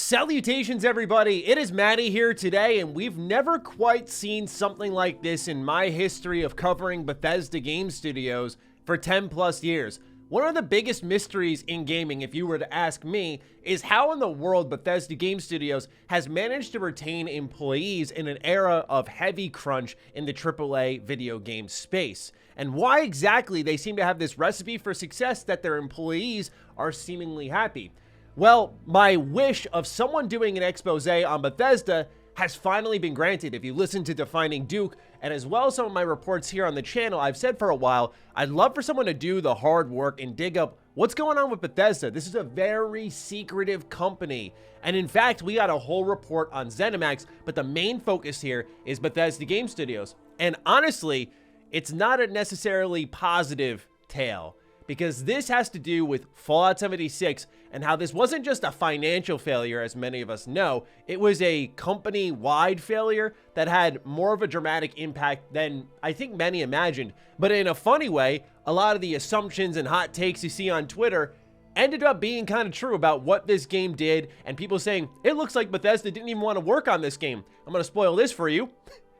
Salutations, everybody. It is Matty here today, and we've never quite seen something like this in my history of covering Bethesda game studios for 10 plus years. One of the biggest mysteries in gaming, if you were to ask me, is how in the world Bethesda Game Studios has managed to retain employees in an era of heavy crunch in the AAA video game space, and why exactly they seem to have this recipe for success that their employees are seemingly happy. Well, my wish of someone doing an expose on Bethesda has finally been granted. If you listen to Defining Duke, and as well as some of my reports here on the channel, I've said for a while, I'd love for someone to do the hard work and dig up what's going on with Bethesda. This is a very secretive company. And in fact, we got a whole report on ZeniMax, but the main focus here is Bethesda Game Studios. And honestly, it's not a necessarily positive tale, because this has to do with Fallout 76 and how this wasn't just a financial failure, as many of us know. It was a company-wide failure that had more of a dramatic impact than I think many imagined. But in a funny way, a lot of the assumptions and hot takes you see on Twitter ended up being kind of true about what this game did, and people saying, it looks like Bethesda didn't even want to work on this game. I'm going to spoil this for you.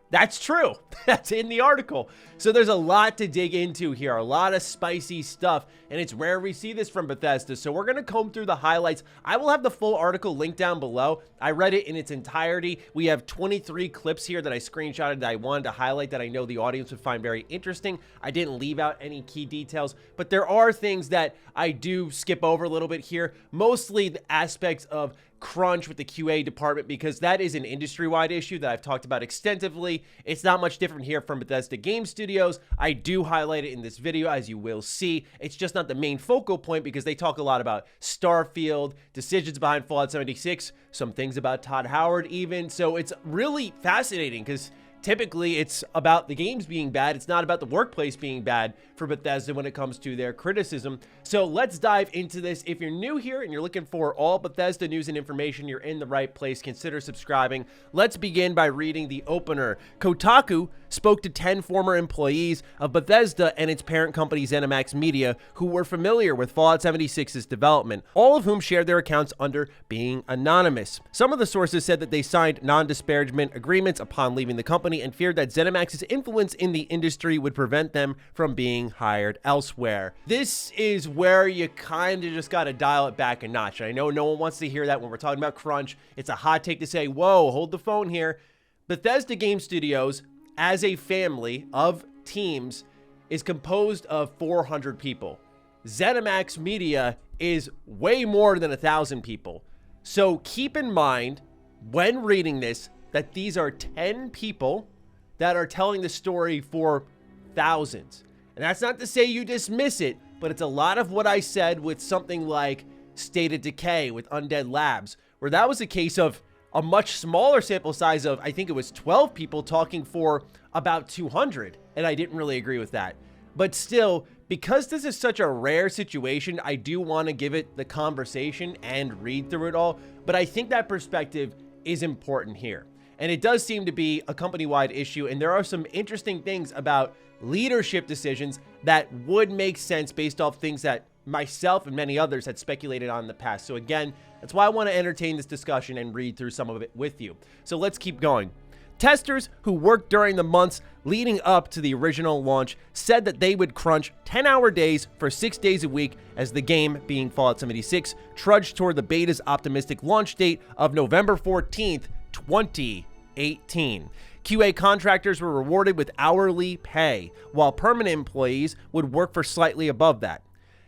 That's true. That's in the article. So there's a lot to dig into here, a lot of spicy stuff, and it's rare we see this from Bethesda. So we're going to comb through the highlights. I will have the full article linked down below. I read it in its entirety. We have 23 clips here that I screenshotted that I wanted to highlight that I know the audience would find very interesting. I didn't leave out any key details, but there are things that I do skip over a little bit here, mostly the aspects of crunch with the QA department, because that is an industry-wide issue that I've talked about extensively. It's not much different here from Bethesda Game Studios. I do highlight it in this video, as you will see. It's just not the main focal point because they talk a lot about Starfield, decisions behind Fallout 76, some things about Todd Howard even. So it's really fascinating because typically it's about the games being bad. It's not about the workplace being bad for Bethesda when it comes to their criticism. So let's dive into this. If you're new here and you're looking for all Bethesda news and information, you're in the right place. Consider subscribing. Let's begin by reading the opener. Kotaku spoke to 10 former employees of Bethesda and its parent company ZeniMax Media who were familiar with Fallout 76's development, all of whom shared their accounts under being anonymous. Some of the sources said that they signed non-disparagement agreements upon leaving the company and feared that ZeniMax's influence in the industry would prevent them from being hired elsewhere. This is where you kind of just got to dial it back a notch. And I know no one wants to hear that when we're talking about crunch. It's a hot take to say, whoa, hold the phone here. Bethesda Game Studios, as a family of teams, is composed of 400 people. ZeniMax Media is way more than 1,000 people. So keep in mind when reading this that these are 10 people that are telling the story for thousands. And that's not to say you dismiss it, but it's a lot of what I said with something like State of Decay with Undead Labs, where that was a case of a much smaller sample size of, I think it was 12 people talking for about 200, and I didn't really agree with that. But still, because this is such a rare situation, I do want to give it the conversation and read through it all, but I think that perspective is important here. And it does seem to be a company-wide issue, and there are some interesting things about leadership decisions that would make sense based off things that myself and many others had speculated on in the past. So again, that's why I want to entertain this discussion and read through some of it with you. So let's keep going. Testers who worked during the months leading up to the original launch said that they would crunch 10-hour days for 6 days a week as the game, being Fallout 76, trudged toward the beta's optimistic launch date of November 14th, 2018. QA contractors were rewarded with hourly pay, while permanent employees would work for slightly above that.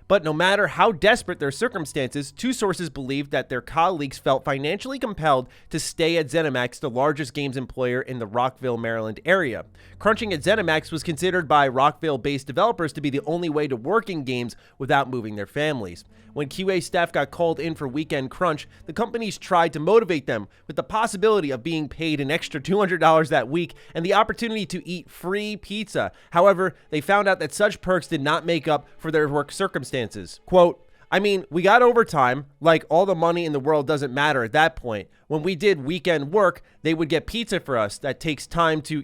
But no matter how desperate their circumstances, two sources believed that their colleagues felt financially compelled to stay at ZeniMax, the largest games employer in the Rockville, Maryland area. Crunching at ZeniMax was considered by Rockville-based developers to be the only way to work in games without moving their families. When QA staff got called in for weekend crunch, the companies tried to motivate them with the possibility of being paid an extra $200 that week and the opportunity to eat free pizza. However, they found out that such perks did not make up for their work circumstances. Quote, I mean, we got overtime, like all the money in the world doesn't matter at that point. When we did weekend work, they would get pizza for us. That takes time to,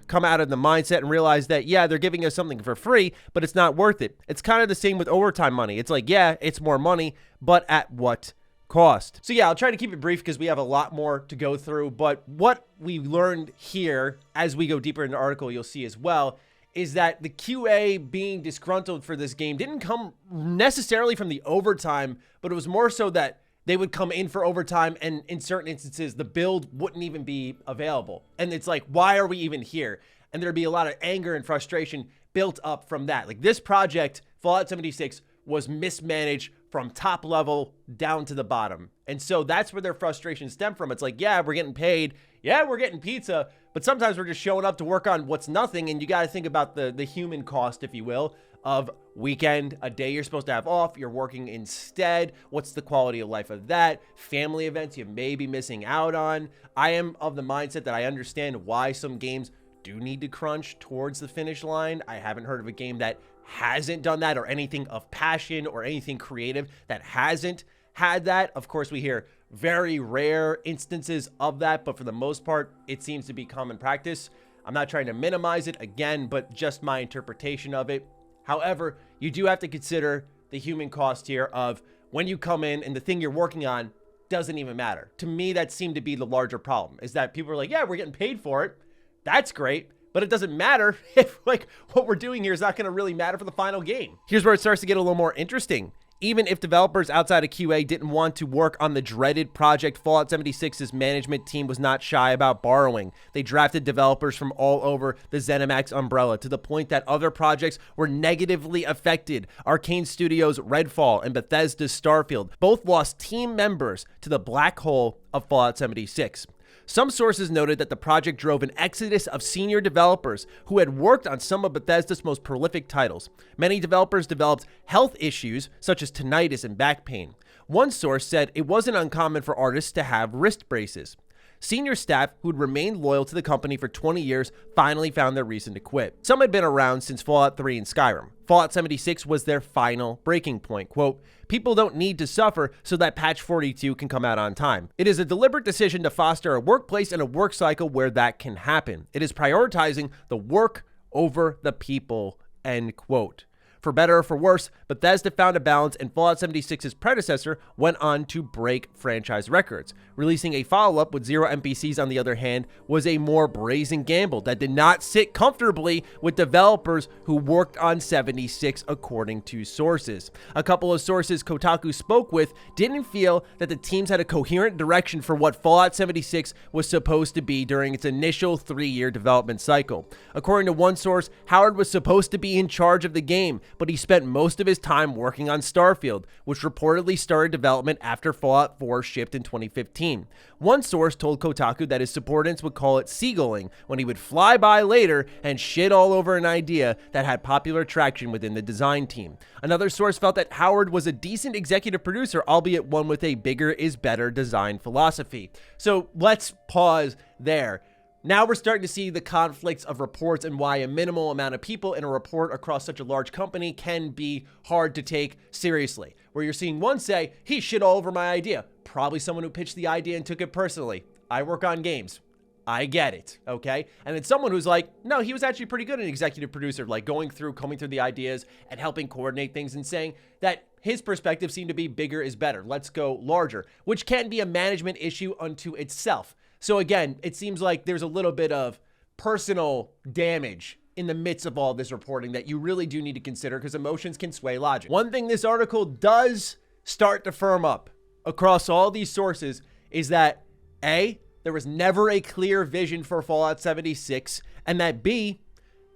come out of the mindset and realize that, yeah, they're giving us something for free, but it's not worth it. It's kind of the same with overtime money. It's like, yeah, it's more money, but at what cost. So yeah, I'll try to keep it brief because we have a lot more to go through, but what we learned here as we go deeper in the article, you'll see as well, is that the QA being disgruntled for this game didn't come necessarily from the overtime, but it was more so that they would come in for overtime, and in certain instances, the build wouldn't even be available. And it's like, why are we even here? And there'd be a lot of anger and frustration built up from that. Like, this project, Fallout 76, was mismanaged from top level down to the bottom. And so that's where their frustration stemmed from. It's like, yeah, we're getting paid. Yeah, we're getting pizza. But sometimes we're just showing up to work on what's nothing. And you got to think about the human cost, if you will, of weekend, a day you're supposed to have off, you're working instead. What's the quality of life of that? Family events you may be missing out on. I am of the mindset that I understand why some games do need to crunch towards the finish line. I haven't heard of a game that hasn't done that, or anything of passion or anything creative that hasn't had that. Of course, we hear very rare instances of that, but for the most part, it seems to be common practice. I'm not trying to minimize it again, but just my interpretation of it. However, you do have to consider the human cost here of when you come in and the thing you're working on doesn't even matter. To me, that seemed to be the larger problem, is that people are like, yeah, we're getting paid for it. That's great. But it doesn't matter if, like, what we're doing here is not going to really matter for the final game. Here's where it starts to get a little more interesting. Even if developers outside of QA didn't want to work on the dreaded project, Fallout 76's management team was not shy about borrowing. They drafted developers from all over the ZeniMax umbrella, to the point that other projects were negatively affected. Arcane Studios' Redfall and Bethesda's Starfield both lost team members to the black hole of Fallout 76. Some sources noted that the project drove an exodus of senior developers who had worked on some of Bethesda's most prolific titles. Many developers developed health issues such as tinnitus and back pain. One source said it wasn't uncommon for artists to have wrist braces. Senior staff who had remained loyal to the company for 20 years finally found their reason to quit. Some had been around since Fallout 3 and Skyrim. Fallout 76 was their final breaking point. Quote, "People don't need to suffer so that patch 42 can come out on time. It is a deliberate decision to foster a workplace and a work cycle where that can happen. It is prioritizing the work over the people," end quote. For better or for worse, Bethesda found a balance, and Fallout 76's predecessor went on to break franchise records. Releasing a follow-up with 0 NPCs, on the other hand, was a more brazen gamble that did not sit comfortably with developers who worked on 76, according to sources. A couple of sources Kotaku spoke with didn't feel that the teams had a coherent direction for what Fallout 76 was supposed to be during its initial 3-year development cycle. According to one source, Howard was supposed to be in charge of the game, but he spent most of his time working on Starfield, which reportedly started development after Fallout 4 shipped in 2015. One source told Kotaku that his subordinates would call it seagulling when he would fly by later and shit all over an idea that had popular traction within the design team. Another source felt that Howard was a decent executive producer, albeit one with a bigger is better design philosophy. So let's pause there. Now we're starting to see the conflicts of reports and why a minimal amount of people in a report across such a large company can be hard to take seriously. Where you're seeing one say, he shit all over my idea. Probably someone who pitched the idea and took it personally. I work on games. I get it, okay? And then someone who's like, no, he was actually pretty good, an executive producer, like combing through the ideas and helping coordinate things, and saying that his perspective seemed to be bigger is better. Let's go larger, which can be a management issue unto itself. So again, it seems like there's a little bit of personal damage in the midst of all this reporting that you really do need to consider, because emotions can sway logic. One thing this article does start to firm up across all these sources is that A, there was never a clear vision for Fallout 76, and that B,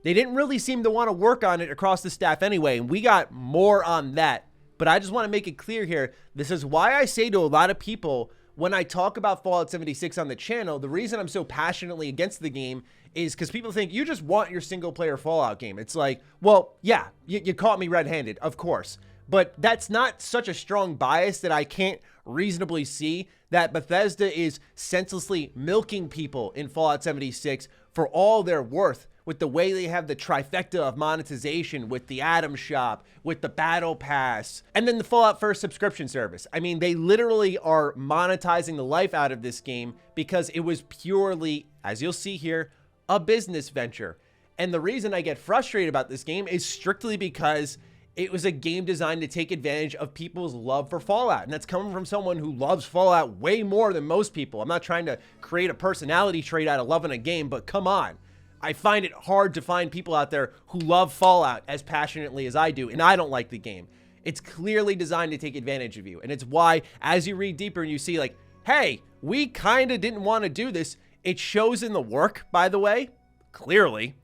they didn't really seem to want to work on it across the staff anyway, and we got more on that. But I just want to make it clear here, this is why I say to a lot of people, when I talk about Fallout 76 on the channel, the reason I'm so passionately against the game is because people think you just want your single player Fallout game. It's like, well, yeah, you caught me red-handed, of course. But that's not such a strong bias that I can't reasonably see that Bethesda is senselessly milking people in Fallout 76 for all they're worth, with the way they have the trifecta of monetization with the Atom Shop, with the Battle Pass, and then the Fallout First subscription service. I mean, they literally are monetizing the life out of this game because it was purely, as you'll see here, a business venture. And the reason I get frustrated about this game is strictly because It was a game designed to take advantage of people's love for Fallout. And that's coming from someone who loves Fallout way more than most people. I'm not trying to create a personality trait out of loving a game, but come on. I find it hard to find people out there who love Fallout as passionately as I do, and I don't like the game. It's clearly designed to take advantage of you. And it's why, as you read deeper and you see like, hey, we kind of didn't want to do this. It shows in the work, by the way, clearly.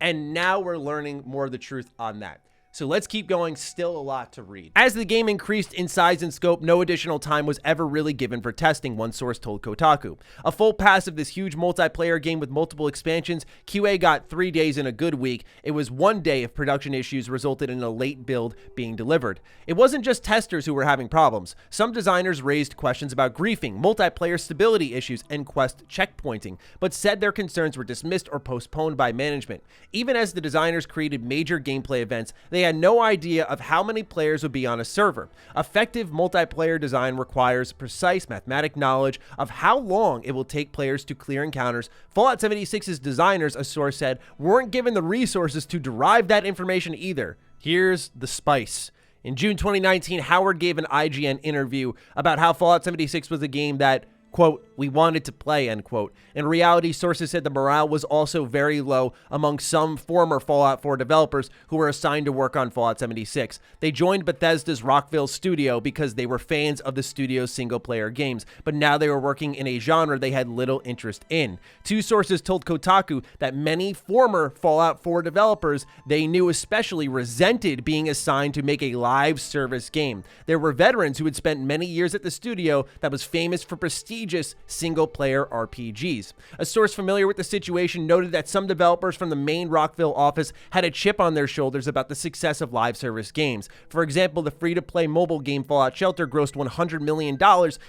And now we're learning more of the truth on that. So let's keep going, still a lot to read. As the game increased in size and scope, no additional time was ever really given for testing, one source told Kotaku. A full pass of this huge multiplayer game with multiple expansions, QA got 3 days in a good week. It was 1 day if production issues resulted in a late build being delivered. It wasn't just testers who were having problems. Some designers raised questions about griefing, multiplayer stability issues, and quest checkpointing, but said their concerns were dismissed or postponed by management. Even as the designers created major gameplay events, they had no idea of how many players would be on a server. Effective multiplayer design requires precise mathematic knowledge of how long it will take players to clear encounters. Fallout 76's designers, a source said, weren't given the resources to derive that information either. Here's the spice. In June 2019, Howard gave an IGN interview about how Fallout 76 was a game that, quote, we wanted to play, end quote. In reality, sources said the morale was also very low among some former Fallout 4 developers who were assigned to work on Fallout 76. They joined Bethesda's Rockville studio because they were fans of the studio's single-player games, but now they were working in a genre they had little interest in. Two sources told Kotaku that many former Fallout 4 developers they knew especially resented being assigned to make a live service game. There were veterans who had spent many years at the studio that was famous for prestigious single-player RPGs. A source familiar with the situation noted that some developers from the main Rockville office had a chip on their shoulders about the success of live service games. For example, the free-to-play mobile game Fallout Shelter grossed $100 million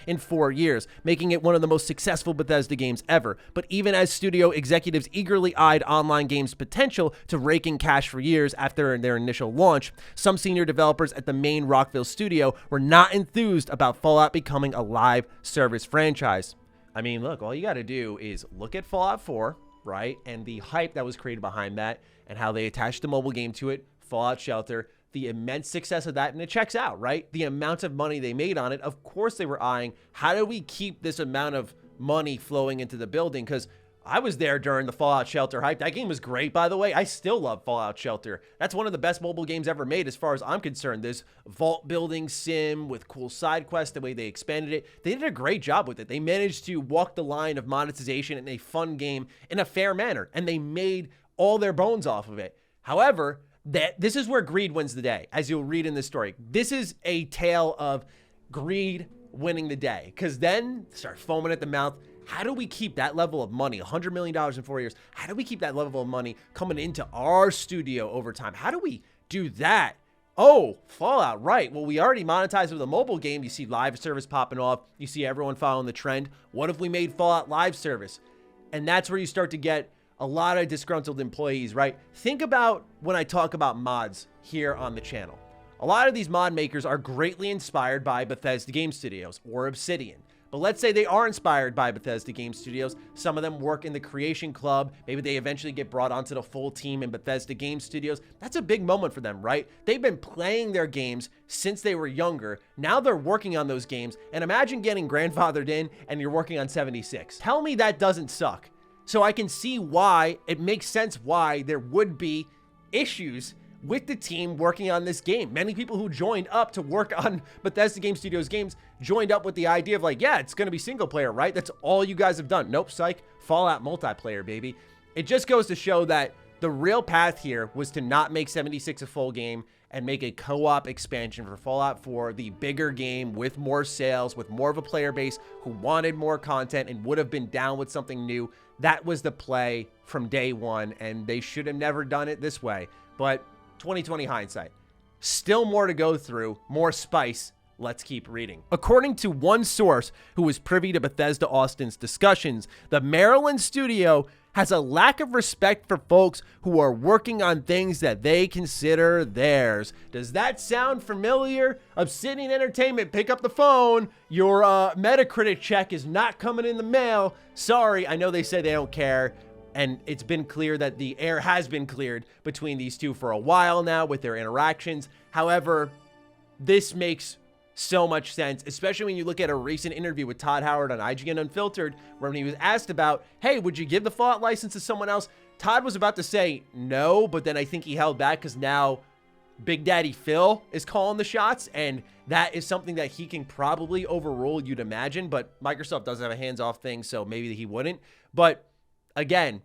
in 4 years, making it one of the most successful Bethesda games ever. But even as studio executives eagerly eyed online games' potential to rake in cash for years after their initial launch, some senior developers at the main Rockville studio were not enthused about Fallout becoming a live service franchise. I mean, look, all you got to do is look at Fallout 4, right? And the hype that was created behind that and how they attached the mobile game to it, Fallout Shelter, the immense success of that, and it checks out, right? The amount of money they made on it, of course they were eyeing, how do we keep this amount of money flowing into the building? Because I was there during the Fallout Shelter hype. That game was great, by the way. I still love Fallout Shelter. That's one of the best mobile games ever made as far as I'm concerned. This vault building sim with cool side quests, the way they expanded it. They did a great job with it. They managed to walk the line of monetization in a fun game in a fair manner, and they made all their bones off of it. However, this is where greed wins the day, as you'll read in this story. This is a tale of greed winning the day, because then start foaming at the mouth. How do we keep that level of money, $100 million in 4 years? How do we keep that level of money coming into our studio over time? How do we do that? Oh, Fallout, right. Well, we already monetized with a mobile game. You see live service popping off. You see everyone following the trend. What if we made Fallout live service? And that's where you start to get a lot of disgruntled employees, right? Think about when I talk about mods here on the channel. A lot of these mod makers are greatly inspired by Bethesda Game Studios or Obsidian. But let's say they are inspired by Bethesda Game Studios. Some of them work in the Creation Club. Maybe they eventually get brought onto the full team in Bethesda Game Studios. That's a big moment for them, right? They've been playing their games since they were younger. Now they're working on those games. And imagine getting grandfathered in and you're working on 76. Tell me that doesn't suck. So I can see why it makes sense why there would be issues with the team working on this game. Many people who joined up to work on Bethesda Game Studios games joined up with the idea of like, yeah, it's going to be single player, right? That's all you guys have done. Nope, psych, Fallout multiplayer, baby. It just goes to show that the real path here was to not make 76 a full game and make a co-op expansion for Fallout 4, the bigger game with more sales, with more of a player base who wanted more content and would have been down with something new. That was the play from day one, and they should have never done it this way. But 2020 hindsight. Still more to go through, more spice. Let's keep reading. According to one source who was privy to Bethesda Austin's discussions, the Maryland studio has a lack of respect for folks who are working on things that they consider theirs. Does that sound familiar? Obsidian Entertainment, pick up the phone. Your Metacritic check is not coming in the mail. Sorry, I know they say they don't care. And it's been clear that the air has been cleared between these two for a while now with their interactions. However, this makes so much sense, especially when you look at a recent interview with Todd Howard on IGN Unfiltered, where when he was asked about, hey, would you give the Fallout license to someone else? Todd was about to say no, but then I think he held back because now Big Daddy Phil is calling the shots, and that is something that he can probably overrule, you'd imagine, but Microsoft does have a hands-off thing, so maybe he wouldn't. But again,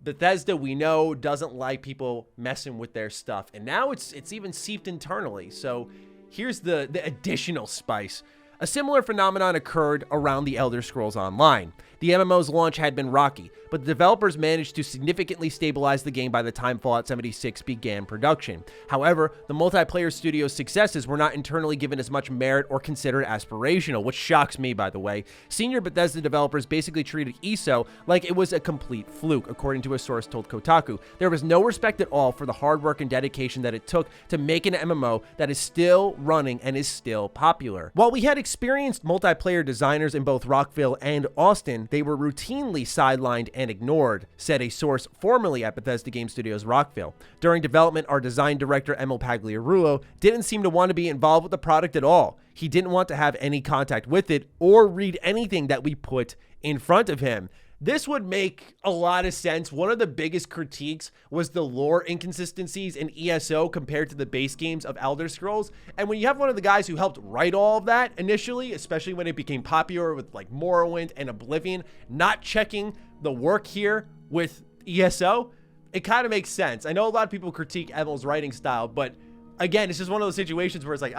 Bethesda, we know, doesn't like people messing with their stuff, and now it's even seeped internally. So here's the additional spice. A similar phenomenon occurred around the Elder Scrolls Online. The MMO's launch had been rocky, but the developers managed to significantly stabilize the game by the time Fallout 76 began production. However, the multiplayer studio's successes were not internally given as much merit or considered aspirational, which shocks me, by the way. Senior Bethesda developers basically treated ESO like it was a complete fluke, according to a source told Kotaku. There was no respect at all for the hard work and dedication that it took to make an MMO that is still running and is still popular. While we had experienced multiplayer designers in both Rockville and Austin, they were routinely sidelined and ignored, said a source formerly at Bethesda Game Studios Rockville. During development, our design director, Emil Pagliarulo, didn't seem to want to be involved with the product at all. He didn't want to have any contact with it or read anything that we put in front of him. This would make a lot of sense. One of the biggest critiques was the lore inconsistencies in ESO compared to the base games of Elder Scrolls. And when you have one of the guys who helped write all of that initially, especially when it became popular with like Morrowind and Oblivion, not checking the work here with ESO, it kind of makes sense. I know a lot of people critique Emil's writing style, but again, it's just one of those situations where it's like,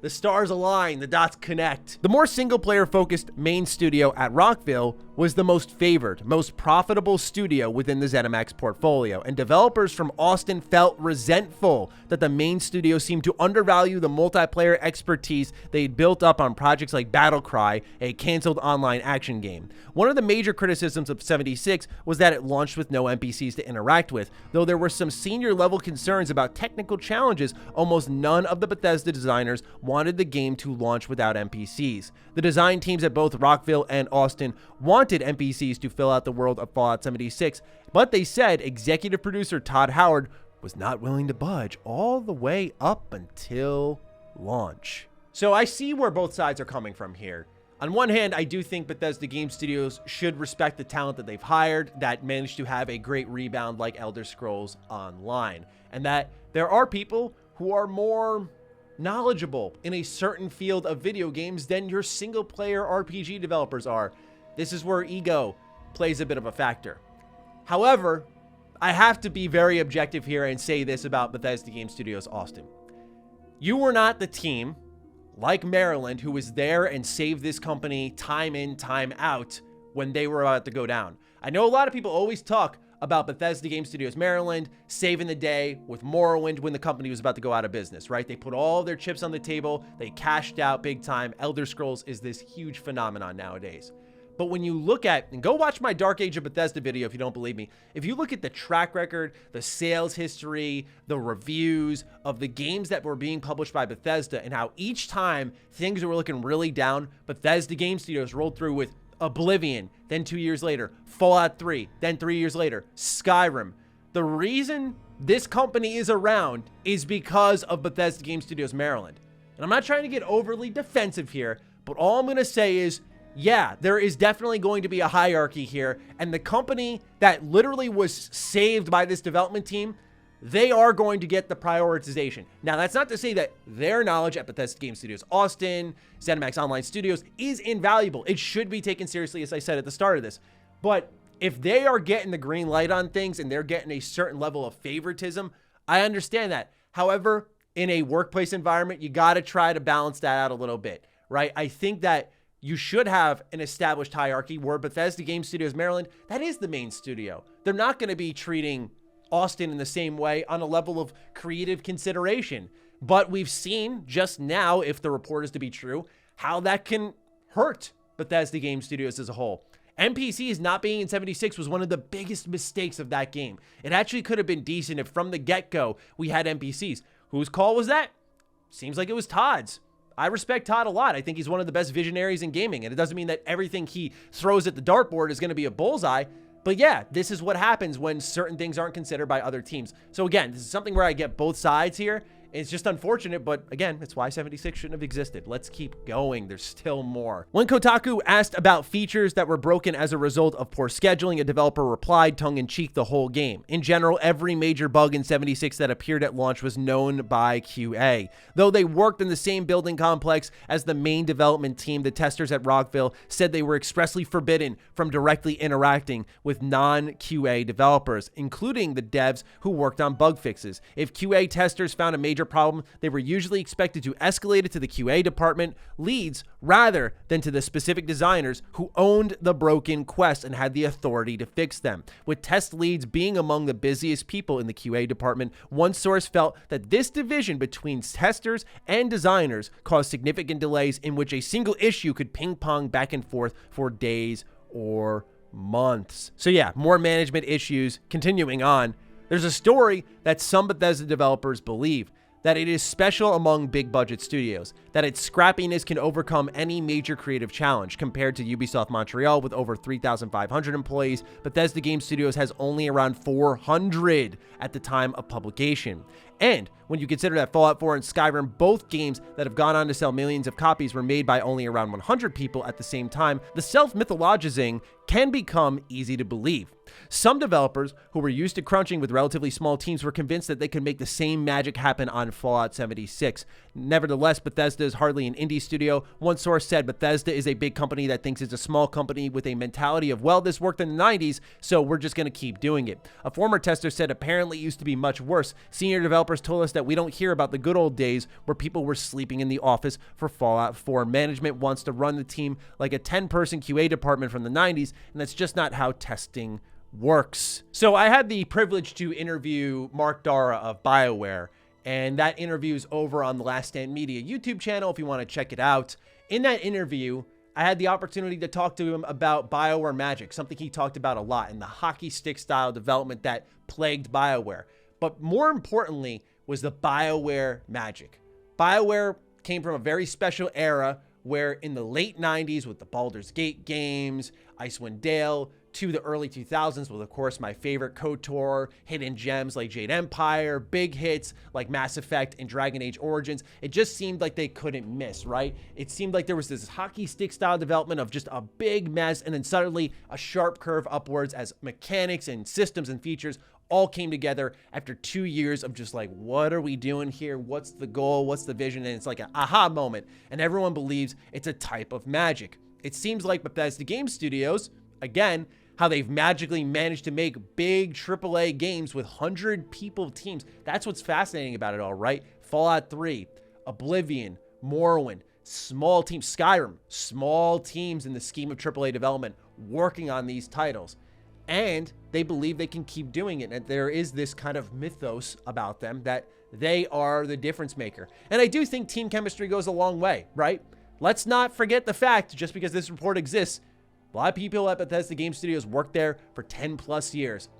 the stars align, the dots connect. The more single-player focused main studio at Rockville was the most favored, most profitable studio within the ZeniMax portfolio, and developers from Austin felt resentful that the main studio seemed to undervalue the multiplayer expertise they'd built up on projects like Battlecry, a canceled online action game. One of the major criticisms of 76 was that it launched with no NPCs to interact with. Though there were some senior-level concerns about technical challenges, almost none of the Bethesda designers wanted the game to launch without NPCs. The design teams at both Rockville and Austin wanted NPCs to fill out the world of Fallout 76, but they said executive producer Todd Howard was not willing to budge all the way up until launch. So I see where both sides are coming from here. On one hand, I do think Bethesda Game Studios should respect the talent that they've hired that managed to have a great rebound like Elder Scrolls Online, and that there are people who are more knowledgeable in a certain field of video games than your single-player RPG developers are. This is where ego plays a bit of a factor. However, I have to be very objective here and say this about Bethesda Game Studios Austin. You were not the team, like Maryland, who was there and saved this company time in, time out when they were about to go down. I know a lot of people always talk about Bethesda Game Studios Maryland saving the day with Morrowind when the company was about to go out of business, right? They put all their chips on the table. They cashed out big time. Elder Scrolls is this huge phenomenon nowadays. But when you look at, and go watch my Dark Age of Bethesda video if you don't believe me, if you look at the track record, the sales history, the reviews of the games that were being published by Bethesda and how each time things were looking really down, Bethesda Game Studios rolled through with Oblivion, then 2 years later, Fallout 3, then 3 years later, Skyrim. The reason this company is around is because of Bethesda Game Studios Maryland. And I'm not trying to get overly defensive here, but all I'm going to say is, yeah, there is definitely going to be a hierarchy here, and the company that literally was saved by this development team, they are going to get the prioritization. Now, that's not to say that their knowledge at Bethesda Game Studios Austin, ZeniMax Online Studios is invaluable. It should be taken seriously, as I said at the start of this. But if they are getting the green light on things and they're getting a certain level of favoritism, I understand that. However, in a workplace environment, you got to try to balance that out a little bit, right? I think that you should have an established hierarchy where Bethesda Game Studios Maryland, that is the main studio. They're not going to be treating Austin in the same way on a level of creative consideration. But we've seen just now, if the report is to be true, how that can hurt Bethesda Game Studios as a whole. NPCs not being in 76 was one of the biggest mistakes of that game. It actually could have been decent if from the get-go we had NPCs. Whose call was that? Seems like it was Todd's. I respect Todd a lot. I think he's one of the best visionaries in gaming, and it doesn't mean that everything he throws at the dartboard is going to be a bullseye, But yeah, this is what happens when certain things aren't considered by other teams. So again, this is something where I get both sides here. It's just unfortunate, but again, it's why 76 shouldn't have existed. Let's keep going. There's still more. When Kotaku asked about features that were broken as a result of poor scheduling, a developer replied tongue-in-cheek the whole game. In general, every major bug in 76 that appeared at launch was known by QA. Though they worked in the same building complex as the main development team, the testers at Rockville said they were expressly forbidden from directly interacting with non-QA developers, including the devs who worked on bug fixes. If QA testers found a major problem, they were usually expected to escalate it to the QA department leads rather than to the specific designers who owned the broken quests and had the authority to fix them. With test leads being among the busiest people in the QA department, one source felt that this division between testers and designers caused significant delays in which a single issue could ping pong back and forth for days or months. So yeah, more management issues. Continuing on, there's a story that some Bethesda developers believe that it is special among big budget studios, that its scrappiness can overcome any major creative challenge. Compared to Ubisoft Montreal with over 3,500 employees, Bethesda Game Studios has only around 400 at the time of publication. And when you consider that Fallout 4 and Skyrim, both games that have gone on to sell millions of copies, were made by only around 100 people at the same time, the self-mythologizing can become easy to believe. Some developers who were used to crunching with relatively small teams were convinced that they could make the same magic happen on Fallout 76. Nevertheless, Bethesda is hardly an indie studio. One source said Bethesda is a big company that thinks it's a small company with a mentality of, well, this worked in the 90s, so we're just going to keep doing it. A former tester said apparently it used to be much worse. Senior developers told us that we don't hear about the good old days where people were sleeping in the office for Fallout 4. Management wants to run the team like a 10-person QA department from the 90s, and that's just not how testing works. So I had the privilege to interview Mark Dara of BioWare, and that interview is over on the Last Stand Media YouTube channel if you want to check it out. In that interview, I had the opportunity to talk to him about BioWare Magic, something he talked about a lot, and the hockey stick style development that plagued BioWare. But more importantly was the BioWare Magic. BioWare came from a very special era where in the late 90s with the Baldur's Gate games, Icewind Dale, to the early 2000s with, of course, my favorite KOTOR, hidden gems like Jade Empire, big hits like Mass Effect and Dragon Age Origins. It just seemed like they couldn't miss, right? It seemed like there was this hockey stick style development of just a big mess, and then suddenly a sharp curve upwards as mechanics and systems and features all came together after 2 years of just like, what are we doing here? What's the goal? What's the vision? And it's like an aha moment, and everyone believes it's a type of magic. It seems like Bethesda Game Studios, again, how they've magically managed to make big AAA games with 100-people teams. That's what's fascinating about it all, right? Fallout 3, Oblivion, Morrowind, small teams, Skyrim, small teams in the scheme of AAA development working on these titles. And they believe they can keep doing it. And there is this kind of mythos about them that they are the difference maker. And I do think team chemistry goes a long way, right? Let's not forget the fact, just because this report exists, a lot of people at Bethesda Game Studios worked there for 10 plus years.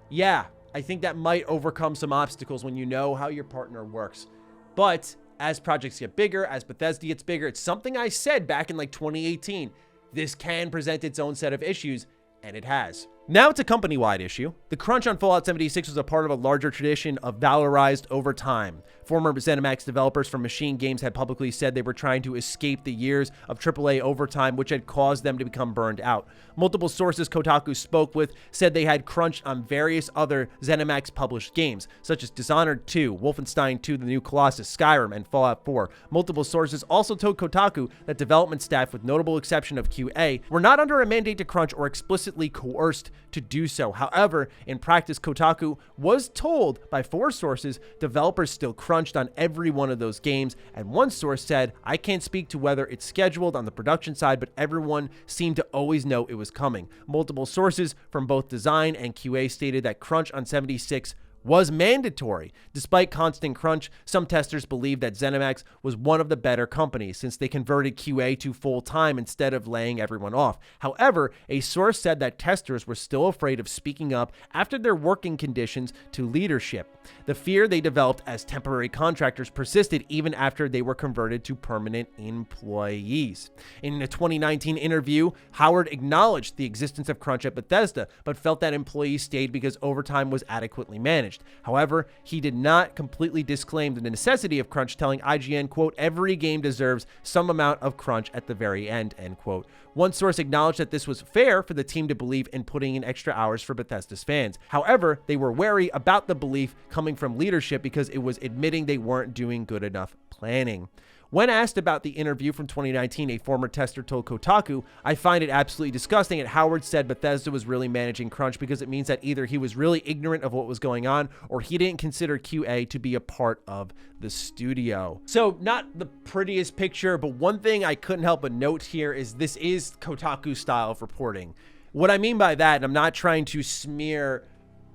Yeah, I think that might overcome some obstacles when you know how your partner works. But as projects get bigger, as Bethesda gets bigger, it's something I said back in like 2018. This can present its own set of issues, and it has. Now it's a company-wide issue. The crunch on Fallout 76 was a part of a larger tradition of valorized over time. Former ZeniMax developers from Machine Games had publicly said they were trying to escape the years of AAA overtime, which had caused them to become burned out. Multiple sources Kotaku spoke with said they had crunched on various other ZeniMax published games, such as Dishonored 2, Wolfenstein 2, The New Colossus, Skyrim, and Fallout 4. Multiple sources also told Kotaku that development staff, with notable exception of QA, were not under a mandate to crunch or explicitly coerced to do so. However, in practice, Kotaku was told by 4 sources developers still crunched on every one of those games, and one source said, I can't speak to whether it's scheduled on the production side, but everyone seemed to always know it was coming. Multiple sources from both design and QA stated that crunch on 76 was mandatory. Despite constant crunch, some testers believe that ZeniMax was one of the better companies since they converted QA to full-time instead of laying everyone off. However, a source said that testers were still afraid of speaking up after their working conditions to leadership. The fear they developed as temporary contractors persisted even after they were converted to permanent employees. In a 2019 interview, Howard acknowledged the existence of crunch at Bethesda, but felt that employees stayed because overtime was adequately managed. However, he did not completely disclaim the necessity of crunch, telling IGN, quote, "Every game deserves some amount of crunch at the very end," end quote. One source acknowledged that this was fair for the team to believe in putting in extra hours for Bethesda's fans. However, they were wary about the belief coming from leadership because it was admitting they weren't doing good enough planning. When asked about the interview from 2019, a former tester told Kotaku, "I find it absolutely disgusting," and Howard said Bethesda was really managing crunch because it means that either he was really ignorant of what was going on or he didn't consider QA to be a part of the studio. So not the prettiest picture, but one thing I couldn't help but note here is this is Kotaku style of reporting. What I mean by that, and I'm not trying to smear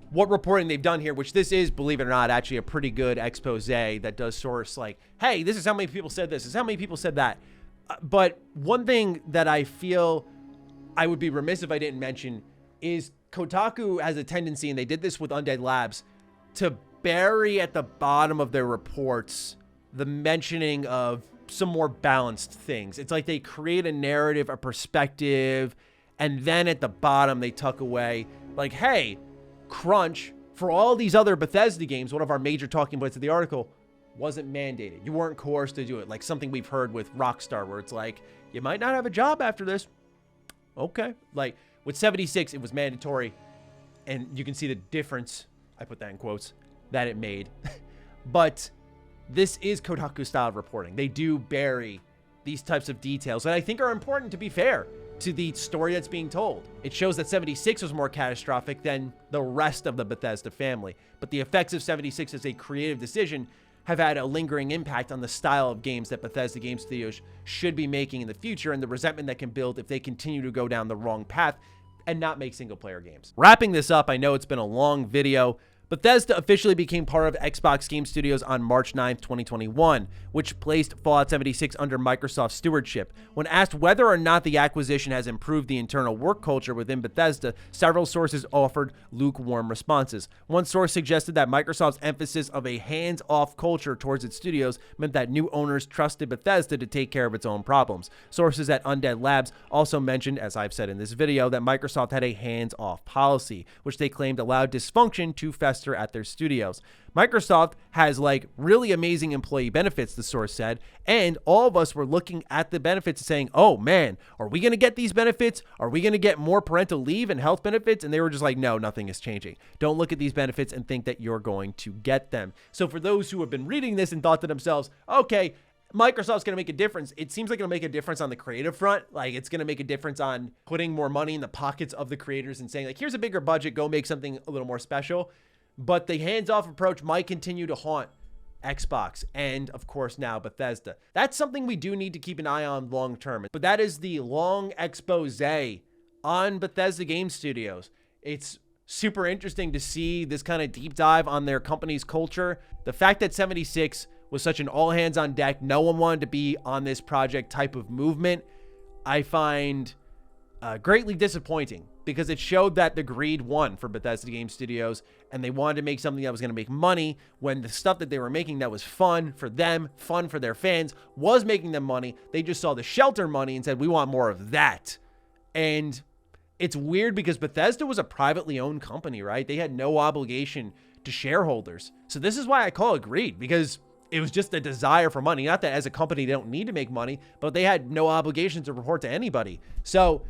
what reporting they've done here, which this is, believe it or not, actually a pretty good expose that does source like, hey, this is how many people said this is how many people said that. But one thing that I feel I would be remiss if I didn't mention is Kotaku has a tendency, and they did this with Undead Labs, to bury at the bottom of their reports the mentioning of some more balanced things. It's like they create a narrative, a perspective, and then at the bottom they tuck away like, hey, crunch for all these other Bethesda games, one of our major talking points of the article, wasn't mandated. You weren't coerced to do it. Like something we've heard with Rockstar where it's like, you might not have a job after this. Okay. Like with 76, it was mandatory. And you can see the difference, I put that in quotes, that it made. But this is Kotaku style reporting. They do bury these types of details that I think are important, to be fair, to the story that's being told. It shows that 76 was more catastrophic than the rest of the Bethesda family, but the effects of 76 as a creative decision have had a lingering impact on the style of games that Bethesda Game Studios should be making in the future, and the resentment that can build if they continue to go down the wrong path and not make single-player games. Wrapping this up, I know it's been a long video. Bethesda officially became part of Xbox Game Studios on March 9th, 2021, which placed Fallout 76 under Microsoft's stewardship. When asked whether or not the acquisition has improved the internal work culture within Bethesda, several sources offered lukewarm responses. One source suggested that Microsoft's emphasis of a hands-off culture towards its studios meant that new owners trusted Bethesda to take care of its own problems. Sources at Undead Labs also mentioned, as I've said in this video, that Microsoft had a hands-off policy, which they claimed allowed dysfunction to fester at their studios. Microsoft has like really amazing employee benefits, the source said, and all of us were looking at the benefits and saying, oh man, are we going to get these benefits? Are we going to get more parental leave and health benefits? And they were just like, no, nothing is changing. Don't look at these benefits and think that you're going to get them. So for those who have been reading this and thought to themselves, okay, Microsoft's going to make a difference. It seems like it'll make a difference on the creative front. Like it's going to make a difference on putting more money in the pockets of the creators and saying like, here's a bigger budget, go make something a little more special. But the hands-off approach might continue to haunt Xbox and, of course, now Bethesda. That's something we do need to keep an eye on long-term. But that is the long expose on Bethesda Game Studios. It's super interesting to see this kind of deep dive on their company's culture. The fact that 76 was such an all-hands-on-deck, no one wanted to be on this project type of movement, I find greatly disappointing, because it showed that the greed won for Bethesda Game Studios, and they wanted to make something that was going to make money when the stuff that they were making that was fun for them, fun for their fans, was making them money. They just saw the shelter money and said, we want more of that. And it's weird because Bethesda was a privately owned company, right? They had no obligation to shareholders. So this is why I call it greed, because it was just a desire for money. Not that as a company they don't need to make money, but they had no obligation to report to anybody. So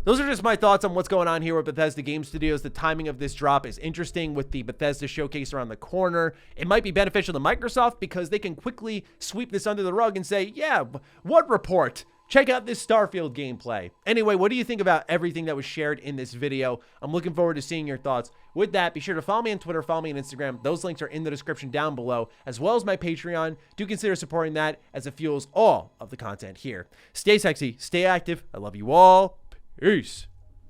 those are just my thoughts on what's going on here with Bethesda Game Studios. The timing of this drop is interesting with the Bethesda showcase around the corner. It might be beneficial to Microsoft because they can quickly sweep this under the rug and say, yeah, what report? Check out this Starfield gameplay. Anyway, what do you think about everything that was shared in this video? I'm looking forward to seeing your thoughts. With that, be sure to follow me on Twitter, follow me on Instagram. Those links are in the description down below, as well as my Patreon. Do consider supporting that as it fuels all of the content here. Stay sexy, stay active. I love you all. Peace.